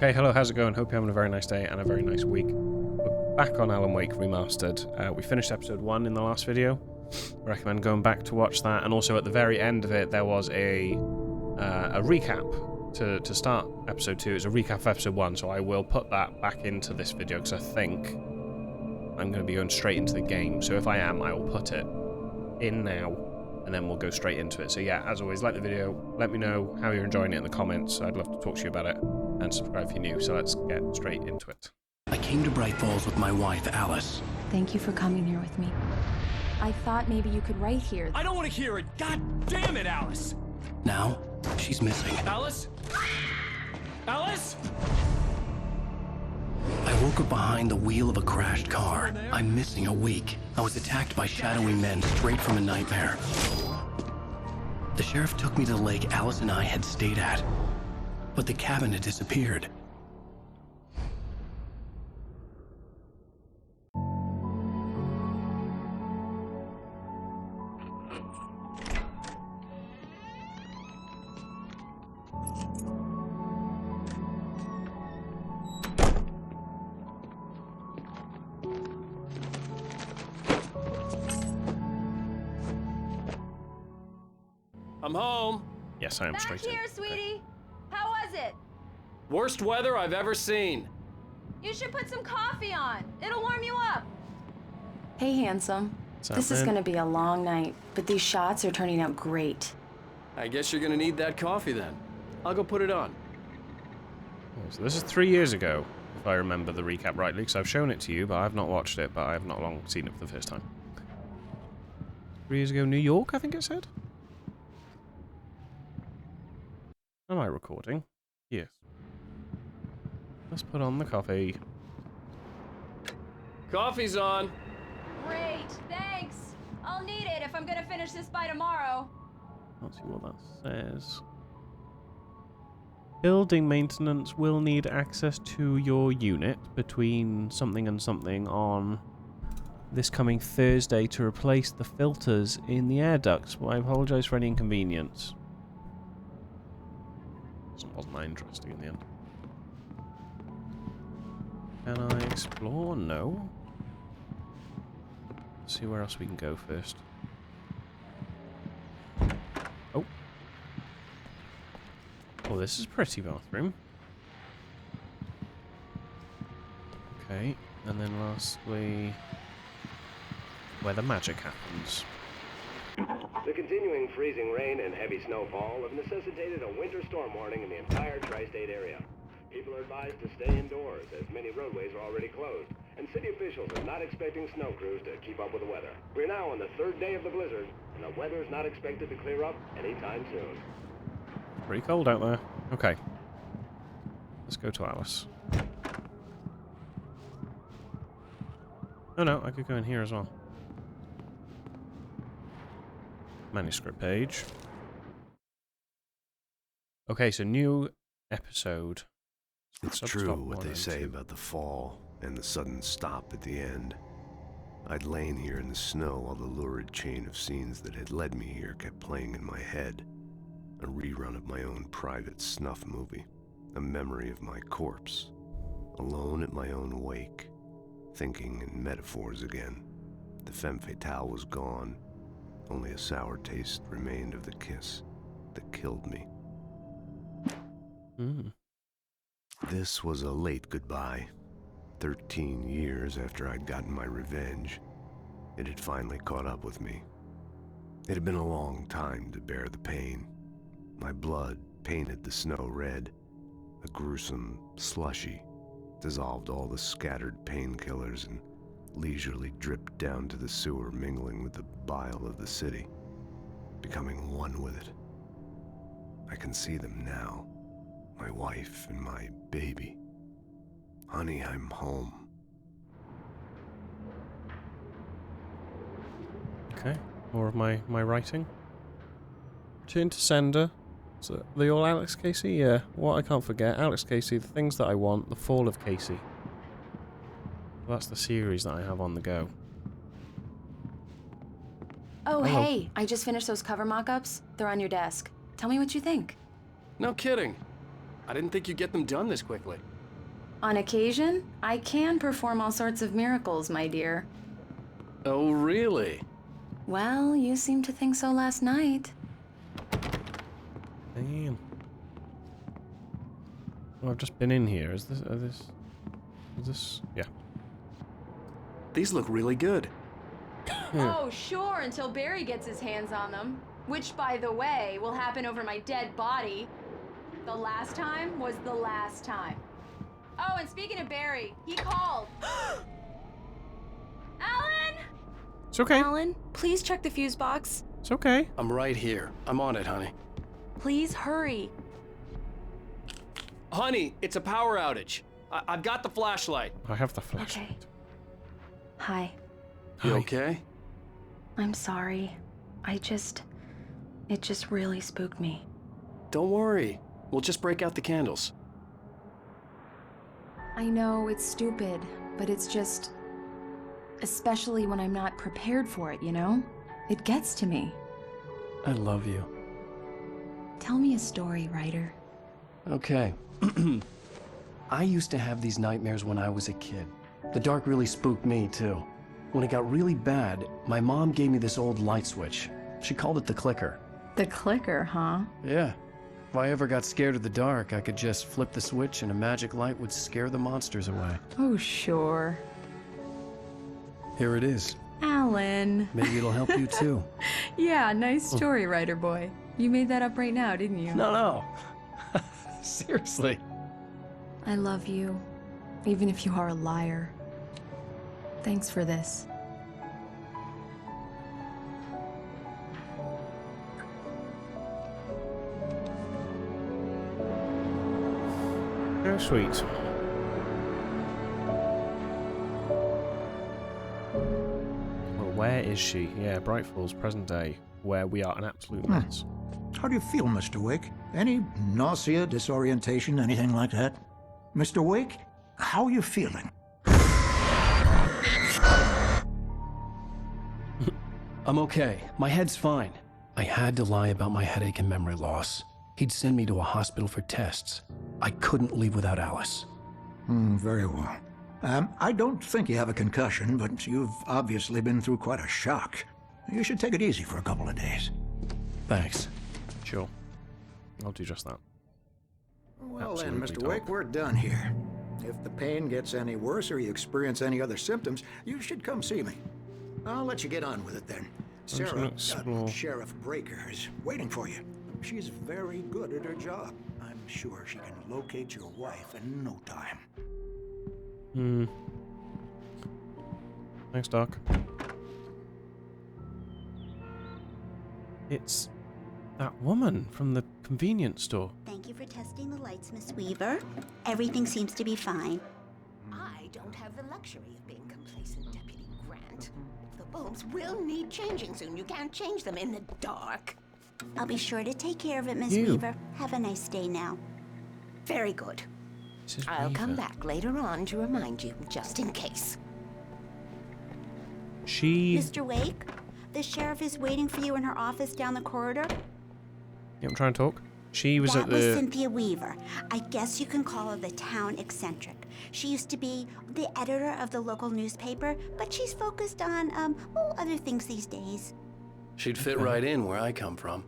Okay, hello, how's it going? Hope you're having a very nice day and a very nice week. We're back on Alan Wake Remastered. We finished episode 1 in the last video. I recommend going back to watch that, and also at the very end of it there was a recap to start episode 2. It's a recap of episode 1, so I will put that back into this video because I think I'm going to be going straight into the game. So if I am, I will put it in now, and then we'll go straight into it. So yeah, as always, like the video, let me know how you're enjoying it in the comments. I'd love to talk to you about it, and subscribe if you're new. So let's get straight into it. I came to Bright Falls with my wife, Alice. Thank you for coming here with me. I thought maybe you could write here. I don't want to hear it! God damn it, Alice! Now, she's missing. Alice? Alice? I woke up behind the wheel of a crashed car. I'm missing a week. I was attacked by shadowy men straight from a nightmare. The sheriff took me to the lake Alice and I had stayed at, but the cabin had disappeared. I'm home. Yes, I am straight in. Back here, sweetie. How was it? Worst weather I've ever seen. You should put some coffee on. It'll warm you up. Hey, handsome. This is gonna be a long night, but these shots are turning out great. I guess you're gonna need that coffee then. I'll go put it on. So this is 3 years ago, if I remember the recap rightly, because I've shown it to you, but I've not watched it, but I have not long seen it for the first time. 3 years ago, New York, I think it said? Am I recording? Yes. Let's put on the coffee. Coffee's on. Great, thanks. I'll need it if I'm gonna finish this by tomorrow. Let's see what that says. Building maintenance will need access to your unit between something and something on this coming Thursday to replace the filters in the air ducts. Well, I apologize for any inconvenience. Wasn't that interesting in the end. Can I explore? No. Let's see where else we can go first. Oh. Oh, this is a pretty bathroom. Okay, and then lastly, where the magic happens. The continuing freezing rain and heavy snowfall have necessitated a winter storm warning in the entire tri-state area. People are advised to stay indoors as many roadways are already closed, and city officials are not expecting snow crews to keep up with the weather. We're now on the 3rd day of the blizzard, and the weather is not expected to clear up anytime soon. Pretty cold out there. Okay. Let's go to Alice. Oh no, I could go in here as well. Manuscript page. Okay, so new episode. It's true what they say about the fall and the sudden stop at the end. I'd lain here in the snow while the lurid chain of scenes that had led me here kept playing in my head. A rerun of my own private snuff movie. A memory of my corpse. Alone at my own wake. Thinking in metaphors again. The femme fatale was gone. Only a sour taste remained of the kiss that killed me. This was a late goodbye. 13 years after I'd gotten my revenge, it had finally caught up with me. It had been a long time to bear the pain. My blood painted the snow red. A gruesome slushy dissolved all the scattered painkillers and leisurely dripped down to the sewer, mingling with the bile of the city, becoming one with it. I can see them now, my wife and my baby. Honey, I'm home. Okay, more of my writing. Turn to sender. So, the all Alex Casey? Yeah, what I can't forget. Alex Casey, the things that I want, the fall of Casey. Well, that's the series that I have on the go. Oh, Hello. hey, I just finished those cover mock-ups. They're on your desk. Tell me what you think. No kidding. I didn't think you'd get them done this quickly. On occasion, I can perform all sorts of miracles, my dear. Oh, really? Well, you seemed to think so last night. Damn. Well, I've just been in here. Is this? Yeah. These look really good. Oh, sure, until Barry gets his hands on them. Which, by the way, will happen over my dead body. The last time was the last time. Oh, and speaking of Barry, he called. Alan! It's okay. Alan, please check the fuse box. It's okay. I'm right here. I'm on it, honey. Please hurry. Honey, it's a power outage. I've got the flashlight. I have the flashlight. Okay. Hi. You Hi. okay? I'm sorry. It just really spooked me. Don't worry. We'll just break out the candles. I know it's stupid, but it's just... Especially when I'm not prepared for it, you know? It gets to me. I love you. Tell me a story, writer. Okay. I used to have these nightmares when I was a kid. The dark really spooked me, too. When it got really bad, my mom gave me this old light switch. She called it the clicker. The clicker, huh? Yeah. If I ever got scared of the dark, I could just flip the switch and a magic light would scare the monsters away. Oh, sure. Here it is. Alan. Maybe it'll help you, too. Yeah, nice story, writer boy. You made that up right now, didn't you? No. Seriously. I love you, even if you are a liar. Thanks for this. Oh, sweet. Well, where is she? Yeah, Bright Falls, present day, where we are an absolute mess. How do you feel, Mr. Wake? Any nausea, disorientation, anything like that? Mr. Wake, how are you feeling? I'm okay. My head's fine. I had to lie about my headache and memory loss. He'd send me to a hospital for tests. I couldn't leave without Alice. Very well. I don't think you have a concussion, but you've obviously been through quite a shock. You should take it easy for a couple of days. Thanks. Sure. I'll do just that. Well Absolutely then, Mr. don't. Wake, we're done here. If the pain gets any worse or you experience any other symptoms, you should come see me. I'll let you get on with it then. just gonna Sarah, explore. Sheriff Breaker, is waiting for you. She's very good at her job. I'm sure she can locate your wife in no time. Thanks, Doc. It's that woman from the convenience store. Thank you for testing the lights, Miss Weaver. Everything seems to be fine. I don't have the luxury of being complacent, Deputy Grant. The bulbs will need changing soon. You can't change them in the dark. I'll be sure to take care of it, Miss You. Weaver. Have a nice day now. Very good. This is I'll come Weaver. back later on to remind you, just in case. She... Mr. Wake, the sheriff is waiting for you in her office down the corridor. Yeah, I'm trying to talk. She was That at was the... Cynthia Weaver. I guess you can call her the town eccentric. She used to be the editor of the local newspaper, but she's focused on, other things these days. She'd fit right in where I come from.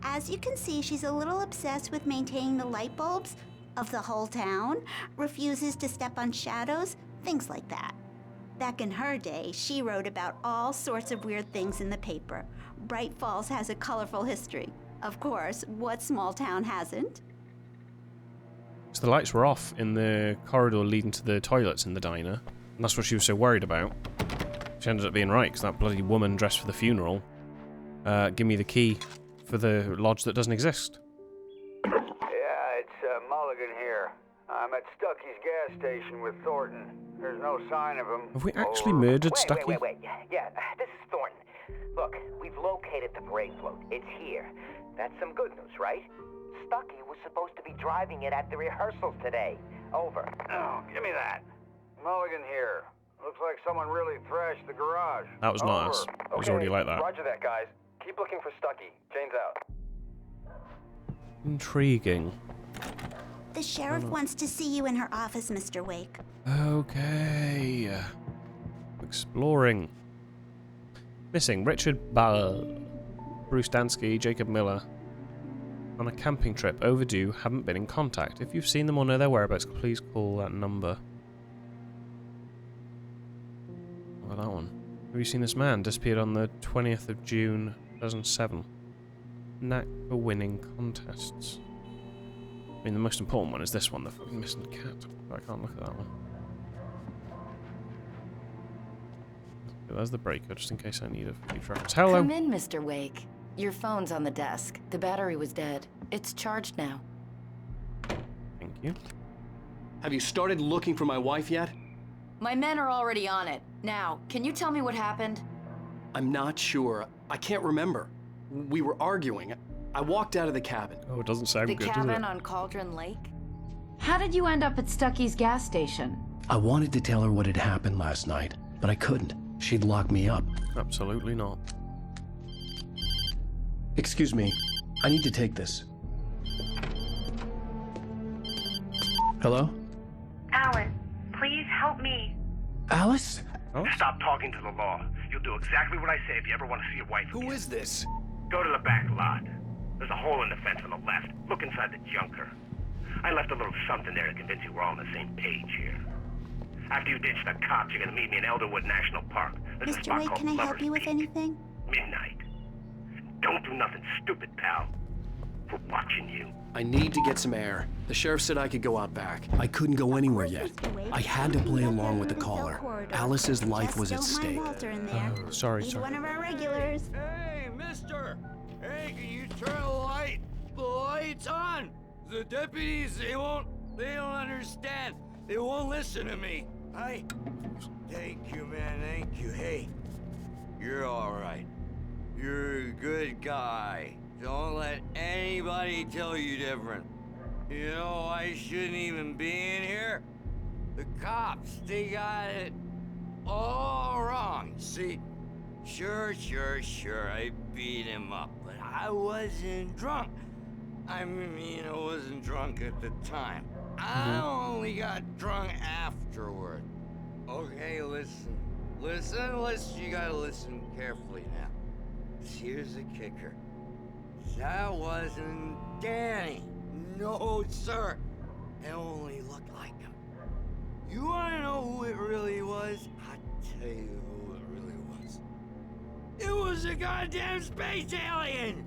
As you can see, she's a little obsessed with maintaining the light bulbs of the whole town, refuses to step on shadows, things like that. Back in her day, she wrote about all sorts of weird things in the paper. Bright Falls has a colorful history. Of course, what small town hasn't? So the lights were off in the corridor leading to the toilets in the diner. And that's what she was so worried about. She ended up being right, because that bloody woman dressed for the funeral give me the key for the lodge that doesn't exist. Yeah, it's Mulligan here. I'm at Stucky's gas station with Thornton. There's no sign of him. Have we actually murdered Stucky? Wait. Yeah, this is Thornton. Look, we've located the brain float. It's here. That's some good news, right? Stucky was supposed to be driving it at the rehearsals today. Over. Oh, give me that. Mulligan here. Looks like someone really thrashed the garage. That was not us. It was already like that. Roger that, guys. Keep looking for Stucky. Jane's out. Intriguing. The sheriff wants to see you in her office, Mr. Wake. Okay. Exploring. Missing Richard Ball, Bruce Dansky, Jacob Miller. On a camping trip, overdue, haven't been in contact. If you've seen them or know their whereabouts, please call that number. What about that one? Have you seen this man? Disappeared on the 20th of June, 2007. Knack for winning contests. I mean, the most important one is this one, the fucking missing cat. I can't look at that one. Okay, there's the breaker, just in case I need a few tracks. Hello! Come in, Mr. Wake. Your phone's on the desk. The battery was dead. It's charged now. Thank you. Have you started looking for my wife yet? My men are already on it. Now, can you tell me what happened? I'm not sure. I can't remember. We were arguing. I walked out of the cabin. Oh, it doesn't sound good, does it? The cabin on Cauldron Lake? How did you end up at Stucky's gas station? I wanted to tell her what had happened last night, but I couldn't. She'd lock me up. Absolutely not. Excuse me. I need to take this. Hello? Alan, please help me. Alice? Oh? Stop talking to the law. You'll do exactly what I say if you ever want to see your wife again. Who is this? Go to the back lot. There's a hole in the fence on the left. Look inside the junker. I left a little something there to convince you we're all on the same page here. After you ditch the cops, you're gonna meet me in Elderwood National Park. There's a Mr. spot Wake, called can I help Lover's you with Peak. anything? Midnight. Don't do nothing stupid, pal. We're watching you. I need to get some air. The sheriff said I could go out back. I couldn't go anywhere yet. I had to play along with the caller. Alice's life was at stake. Oh, sorry, He's sorry. one of our regulars. Hey, mister! Hey, can you turn the lights on? The deputies, they don't understand. They won't listen to me. Thank you, man, thank you. Hey, you're all right. You're a good guy. Don't let anybody tell you different. You know, I shouldn't even be in here. The cops, they got it all wrong. See, sure, I beat him up, but I wasn't drunk. I mean, I wasn't drunk at the time. I only got drunk afterward. Okay, listen, you gotta listen carefully now. Here's the kicker. That wasn't Danny. No, sir. It only looked like him. You wanna know who it really was? I'll tell you who it really was. It was a goddamn space alien!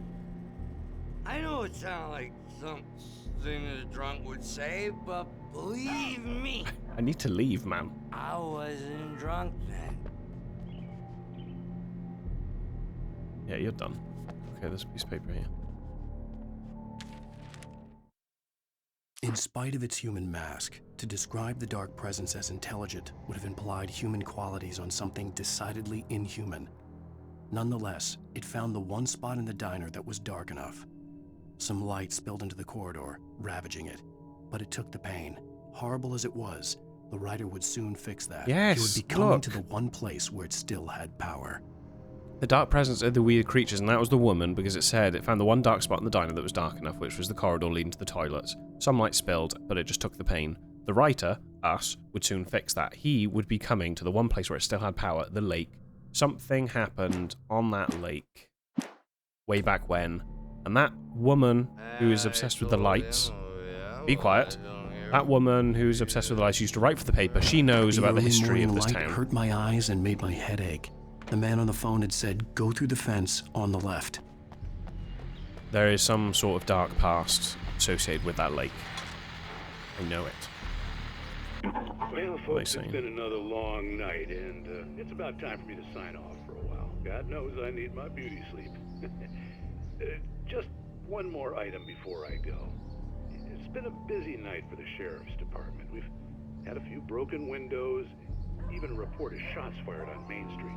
I know it sounds like something a drunk would say, but believe me, I need to leave, man. I wasn't drunk then. Yeah, you're done. Okay, there's a piece of paper here. In spite of its human mask, to describe the dark presence as intelligent would have implied human qualities on something decidedly inhuman. Nonetheless, it found the one spot in the diner that was dark enough. Some light spilled into the corridor, ravaging it. But it took the pain. Horrible as it was, the writer would soon fix that. Yes, It would be coming look. to the one place where it still had power. The dark presence are the weird creatures, and that was the woman because it said it found the one dark spot in the diner that was dark enough, which was the corridor leading to the toilets. Some light spilled, but it just took the pain. The writer, us, would soon fix that. He would be coming to the one place where it still had power, the lake. Something happened on that lake way back when, and that woman who is obsessed with the lights, be quiet, that woman who's obsessed with the lights used to write for the paper. She knows about the early history of morning this light town. hurt my eyes and made my head ache. The man on the phone had said, "Go through the fence on the left." There is some sort of dark past associated with that lake. I know it. Well, folks, it's been another long night, and it's about time for me to sign off for a while. God knows I need my beauty sleep. Just one more item before I go. It's been a busy night for the sheriff's department. We've had a few broken windows, even a report of shots fired on Main Street.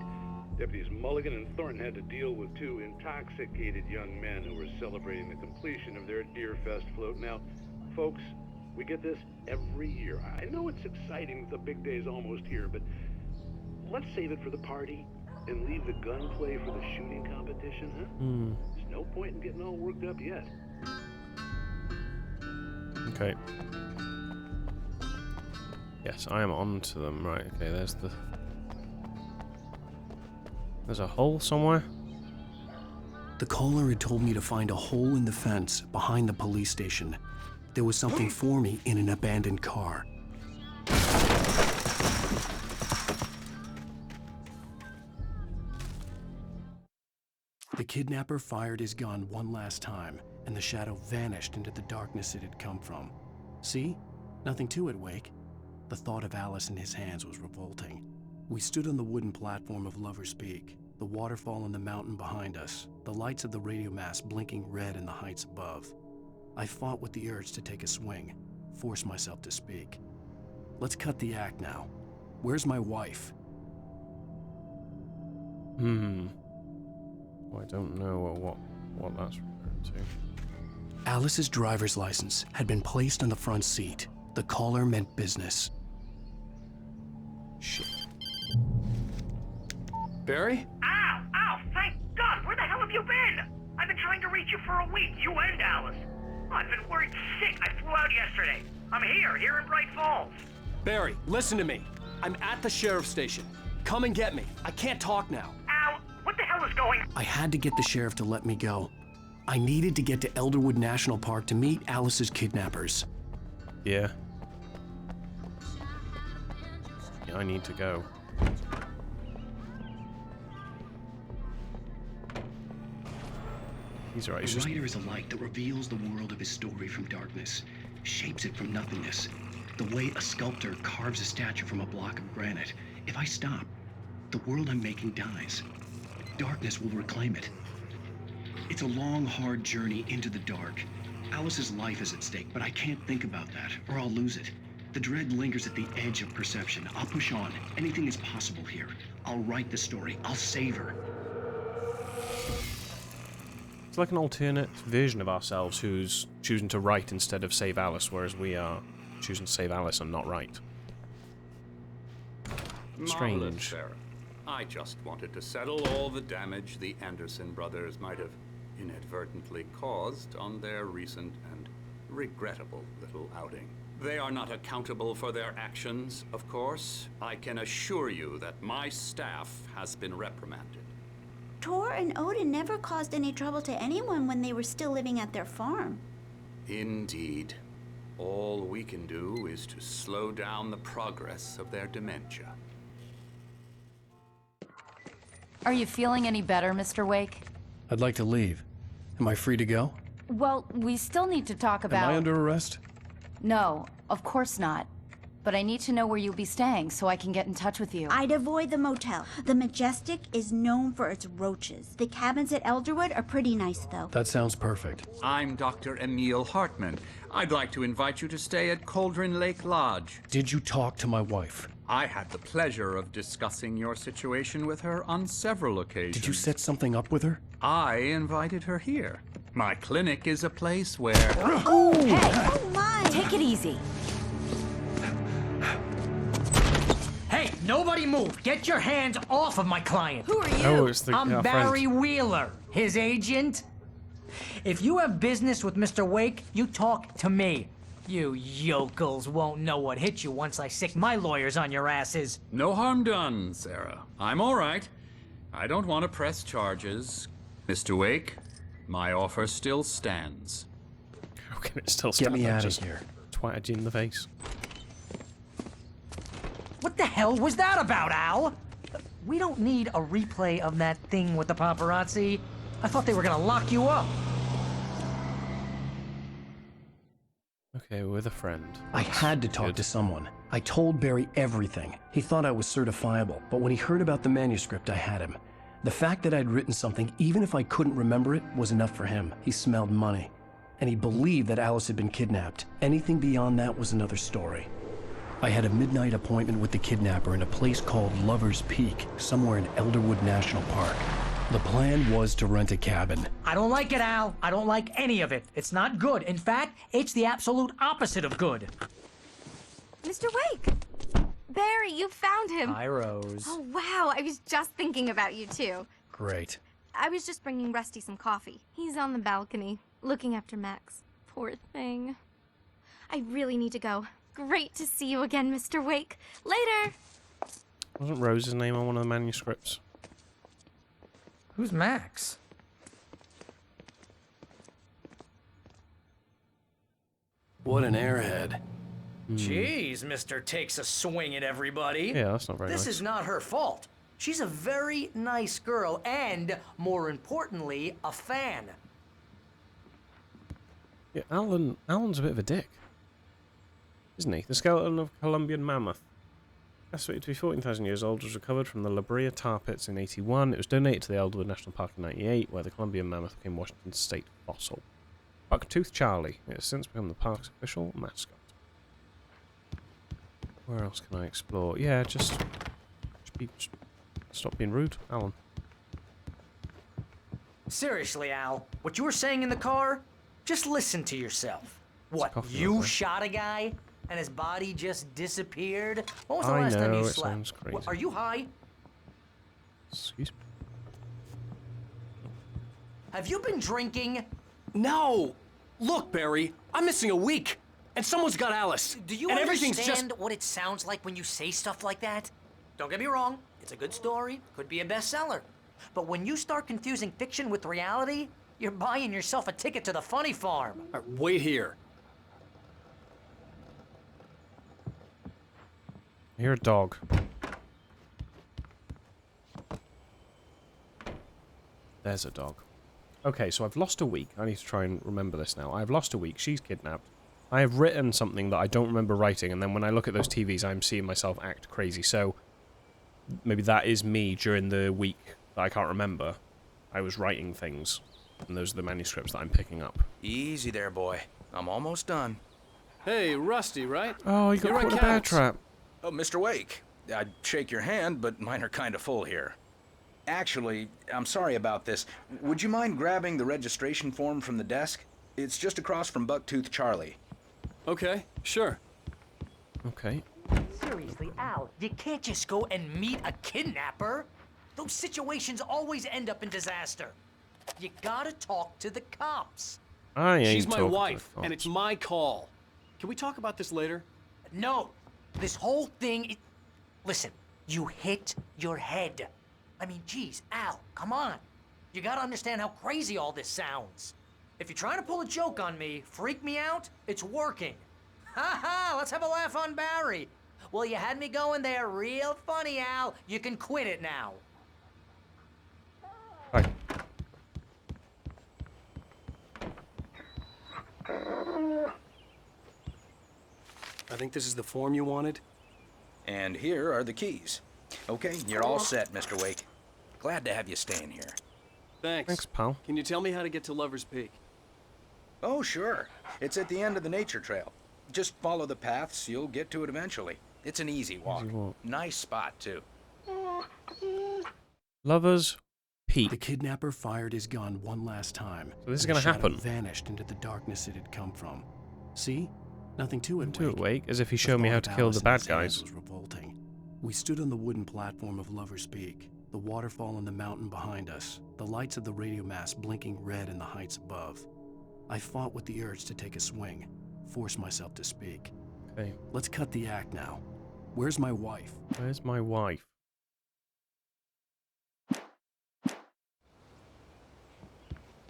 Deputies Mulligan and Thornton had to deal with two intoxicated young men who were celebrating the completion of their Deer Fest float. Now, folks, we get this every year. I know it's exciting that the big day's almost here, but let's save it for the party and leave the gunplay for the shooting competition, huh? There's no point in getting all worked up yet. Okay. Yes, I am on to them. Right, okay, there's a hole somewhere? The caller had told me to find a hole in the fence behind the police station. There was something for me in an abandoned car. The kidnapper fired his gun one last time, and the shadow vanished into the darkness it had come from. See? Nothing to it, Wake. The thought of Alice in his hands was revolting. We stood on the wooden platform of Lover's Peak, the waterfall on the mountain behind us, the lights of the radio mast blinking red in the heights above. I fought with the urge to take a swing, force myself to speak. Let's cut the act now. Where's my wife? Well, I don't know what that's referring to. Alice's driver's license had been placed on the front seat. The caller meant business. Shit. Barry? Ow! Ow! Thank God! Where the hell have you been? I've been trying to reach you for a week, you and Alice. I've been worried sick. I flew out yesterday. I'm here in Bright Falls. Barry, listen to me. I'm at the sheriff's station. Come and get me. I can't talk now. Al, what the hell is going on? I had to get the sheriff to let me go. I needed to get to Elderwood National Park to meet Alice's kidnappers. Yeah. Yeah, I need to go. He's right. A writer is a light that reveals the world of his story from darkness, shapes it from nothingness. The way a sculptor carves a statue from a block of granite. If I stop, the world I'm making dies. Darkness will reclaim it. It's a long, hard journey into the dark. Alice's life is at stake, but I can't think about that, or I'll lose it. The dread lingers at the edge of perception. I'll push on. Anything is possible here. I'll write the story. I'll save her. It's like an alternate version of ourselves who's choosing to write instead of save Alice, whereas we are choosing to save Alice and not write. Strange. Marvelous, Sarah. I just wanted to settle all the damage the Anderson brothers might have inadvertently caused on their recent and regrettable little outing. They are not accountable for their actions, of course. I can assure you that my staff has been reprimanded. Tor and Odin never caused any trouble to anyone when they were still living at their farm. Indeed. All we can do is to slow down the progress of their dementia. Are you feeling any better, Mr. Wake? I'd like to leave. Am I free to go? Well, we still need to talk about... Am I under arrest? No, of course not. But I need to know where you'll be staying so I can get in touch with you. I'd avoid the motel. The Majestic is known for its roaches. The cabins at Elderwood are pretty nice, though. That sounds perfect. I'm Dr. Emil Hartman. I'd like to invite you to stay at Cauldron Lake Lodge. Did you talk to my wife? I had the pleasure of discussing your situation with her on several occasions. Did you set something up with her? I invited her here. My clinic is a place where... Oh, hey! Oh, my! Take it easy. Hey, nobody move! Get your hands off of my client! Who are you? Oh, it's the I'm Barry friend. Wheeler, his agent. If you have business with Mr. Wake, you talk to me. You yokels won't know what hit you once I sick my lawyers on your asses. No harm done, Sarah. I'm all right. I don't want to press charges. Mr. Wake, my offer still stands. How can it still stand? Get me out of Just here. Twatted you in the face. What the hell was that about, Al? We don't need a replay of that thing with the paparazzi. I thought they were gonna lock you up. Okay, we're with a friend. I had to talk to someone. I told Barry everything. He thought I was certifiable, but when he heard about the manuscript, I had him. The fact that I'd written something, even if I couldn't remember it, was enough for him. He smelled money. And he believed that Alice had been kidnapped. Anything beyond that was another story. I had a midnight appointment with the kidnapper in a place called Lover's Peak, somewhere in Elderwood National Park. The plan was to rent a cabin. I don't like it, Al. I don't like any of it. It's not good. In fact, it's the absolute opposite of good. Mr. Wake! Barry, you found him. Hi, Rose. Oh, wow. I was just thinking about you, too. Great. I was just bringing Rusty some coffee. He's on the balcony, looking after Max. Poor thing. I really need to go. Great to see you again, Mr. Wake. Later! Wasn't Rose's name on one of the manuscripts? Who's Max? What an airhead. Jeez, Mr. Takes a swing at everybody. Yeah, that's not very nice. This is not her fault. She's a very nice girl and, more importantly, a fan. Yeah, Alan's a bit of a dick. Isn't he? The skeleton of Columbian mammoth, estimated to be 14,000 years old, was recovered from the La Brea tar pits in 81. It was donated to the Eldwood National Park in 98, where the Columbian mammoth became Washington's state fossil. Bucktooth Charlie. It has since become the park's official mascot. Where else can I explore? Yeah, just stop being rude, Alan. Seriously, Al, what you were saying in the car? Just listen to yourself. What, you shot a guy and his body just disappeared? When was the last time you slept? Sounds crazy. Are you high? Excuse me? Have you been drinking? No! Look, Barry, I'm missing a week, and someone's got Alice. Do you understand what it sounds like when you say stuff like that? Don't get me wrong, it's a good story, could be a bestseller. But when you start confusing fiction with reality, you're buying yourself a ticket to the funny farm. Wait here. I hear a dog. There's a dog. Okay, so I've lost a week. I need to try and remember this now. I've lost a week. She's kidnapped. I have written something that I don't remember writing, and then when I look at those TVs, I'm seeing myself act crazy. So maybe that is me during the week that I can't remember. I was writing things, and those are the manuscripts that I'm picking up. Easy there, boy. I'm almost done. Hey, Rusty, right? Oh, you got caught in a bear trap. Oh, Mr. Wake. I'd shake your hand, but mine are kind of full here. Actually, I'm sorry about this. Would you mind grabbing the registration form from the desk? It's just across from Bucktooth Charlie. Okay, sure. Okay. Seriously, Al, you can't just go and meet a kidnapper. Those situations always end up in disaster. You gotta talk to the cops. I ain't She's my talking to wife, the and it's my call. Can we talk about this later? No, this whole thing. Listen, you hit your head. I mean, geez, Al, come on. You gotta understand how crazy all this sounds. If you're trying to pull a joke on me, freak me out, it's working. Ha ha, let's have a laugh on Barry. Well, you had me going there real funny, Al. You can quit it now. Bye. I think this is the form you wanted. And here are the keys. Okay, you're all set, Mr. Wake. Glad to have you staying here. Thanks. Thanks, pal. Can you tell me how to get to Lover's Peak? Oh, sure. It's at the end of the nature trail. Just follow the paths, you'll get to it eventually. It's an easy walk. Nice spot, too. Lover's Peak. The kidnapper fired his gun one last time. So this is and gonna the shadow happen. Vanished into the darkness it had come from. See? Nothing to it, To Wake. it, Wake, as if he showed me how to kill the bad guys. Was revolting. We stood on the wooden platform of Lover's Peak, the waterfall in the mountain behind us, the lights of the radio mast blinking red in the heights above. I fought with the urge to take a swing, force myself to speak. Okay. Let's cut the act now. Where's my wife? Where's my wife?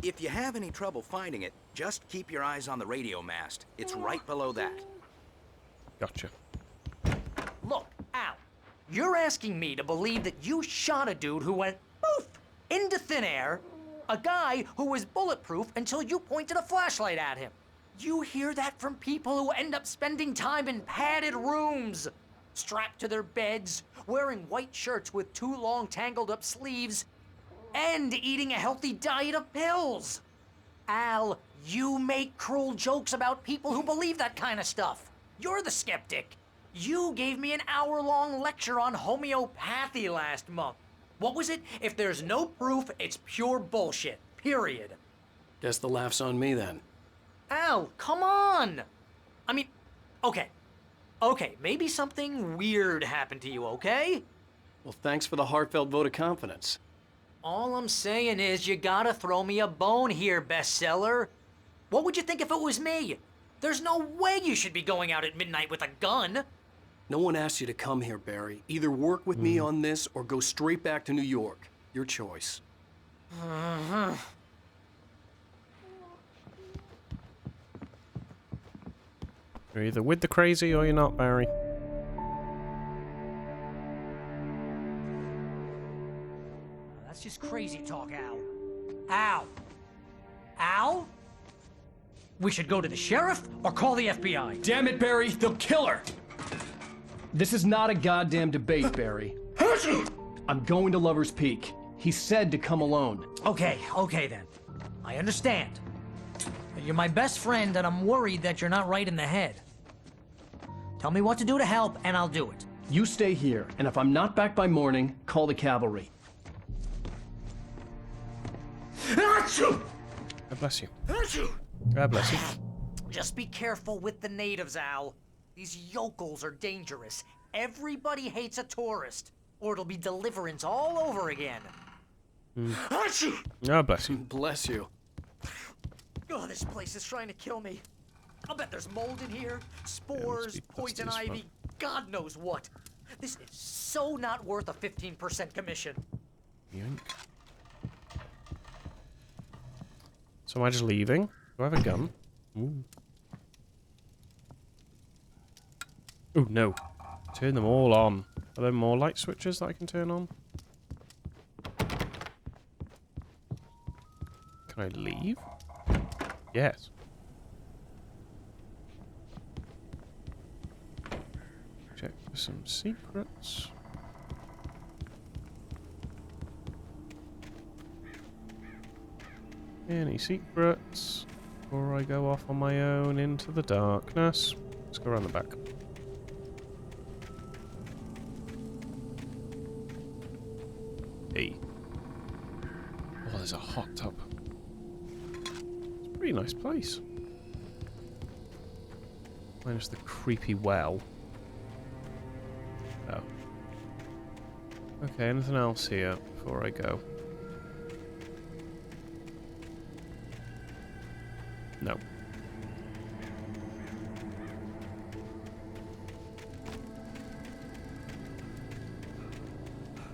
If you have any trouble finding it, just keep your eyes on the radio mast. It's right below that. Gotcha. Look, Al, you're asking me to believe that you shot a dude who went poof into thin air, a guy who was bulletproof until you pointed a flashlight at him. You hear that from people who end up spending time in padded rooms, strapped to their beds, wearing white shirts with too long tangled up sleeves, and eating a healthy diet of pills. Al, you make cruel jokes about people who believe that kind of stuff. You're the skeptic. You gave me an hour-long lecture on homeopathy last month. What was it? If there's no proof, it's pure bullshit. Period. Guess the laugh's on me then. Al, come on! I mean, okay. Okay, maybe something weird happened to you, okay? Well, thanks for the heartfelt vote of confidence. All I'm saying is you gotta throw me a bone here, bestseller. What would you think if it was me? There's no way you should be going out at midnight with a gun. No one asked you to come here, Barry. Either work with me on this or go straight back to New York. Your choice. You're either with the crazy or you're not, Barry. That's just crazy talk, Al. Al? Al? We should go to the sheriff or call the FBI. Damn it, Barry, they'll kill her! This is not a goddamn debate, Barry. I'm going to Lover's Peak. He said to come alone. Okay then. I understand. But you're my best friend and I'm worried that you're not right in the head. Tell me what to do to help and I'll do it. You stay here, and if I'm not back by morning, call the cavalry. God bless you. God bless you. Just be careful with the natives, Al. These yokels are dangerous. Everybody hates a tourist, or it'll be deliverance all over again. God bless you. Bless you. Oh, this place is trying to kill me. I'll bet there's mold in here, spores, poison ivy, God knows what. This is so not worth a 15% commission. Yoink. So am I just leaving? Do I have a gun? Ooh. Ooh, no. Turn them all on. Are there more light switches that I can turn on? Can I leave? Yes. Check for some secrets. Any secrets before I go off on my own into the darkness? Let's go around the back. Hey. Oh, there's a hot tub. It's a pretty nice place. Minus the creepy well. Oh. Okay, anything else here before I go? No.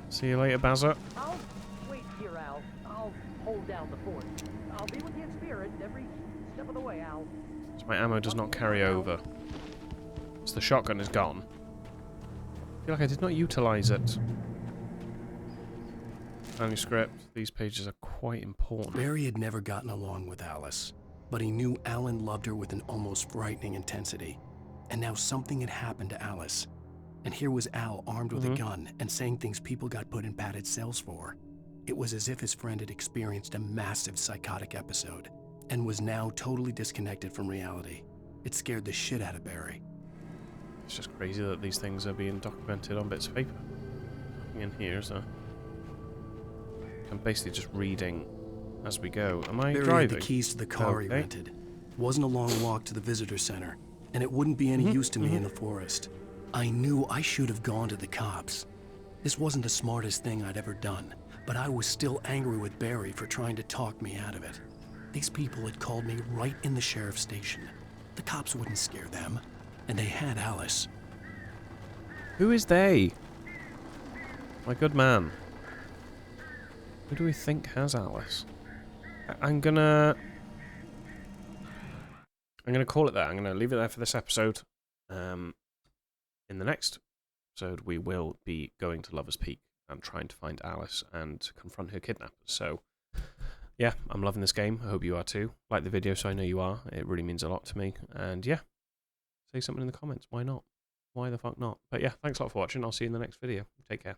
See you later, Bazza. I'll wait here, Al. I'll hold down the fort. I'll be with you in spirit every step of the way, Al. So my ammo does not carry over. So the shotgun is gone. I feel like I did not utilize it. Manuscript. These pages are quite important. Barry had never gotten along with Alice, but he knew Alan loved her with an almost frightening intensity. And now something had happened to Alice. And here was Al armed with a gun and saying things people got put in padded cells for. It was as if his friend had experienced a massive psychotic episode and was now totally disconnected from reality. It scared the shit out of Barry. It's just crazy that these things are being documented on bits of paper. Nothing in here, so I'm basically just reading as we go. Am I Barry driving? had the keys to the car he rented. It wasn't a long walk to the visitor center, and it wouldn't be any use to me in the forest. I knew I should have gone to the cops. This wasn't the smartest thing I'd ever done, but I was still angry with Barry for trying to talk me out of it. These people had called me right in the sheriff's station. The cops wouldn't scare them, and they had Alice. Who is they? My good man. Who do we think has Alice? I'm gonna call it that. I'm gonna leave it there for this episode. In the next episode, we will be going to Lover's Peak and trying to find Alice and confront her kidnappers. So, yeah, I'm loving this game. I hope you are too. Like the video, so I know you are. It really means a lot to me. And yeah, say something in the comments. Why not? Why the fuck not? But yeah, thanks a lot for watching. I'll see you in the next video. Take care.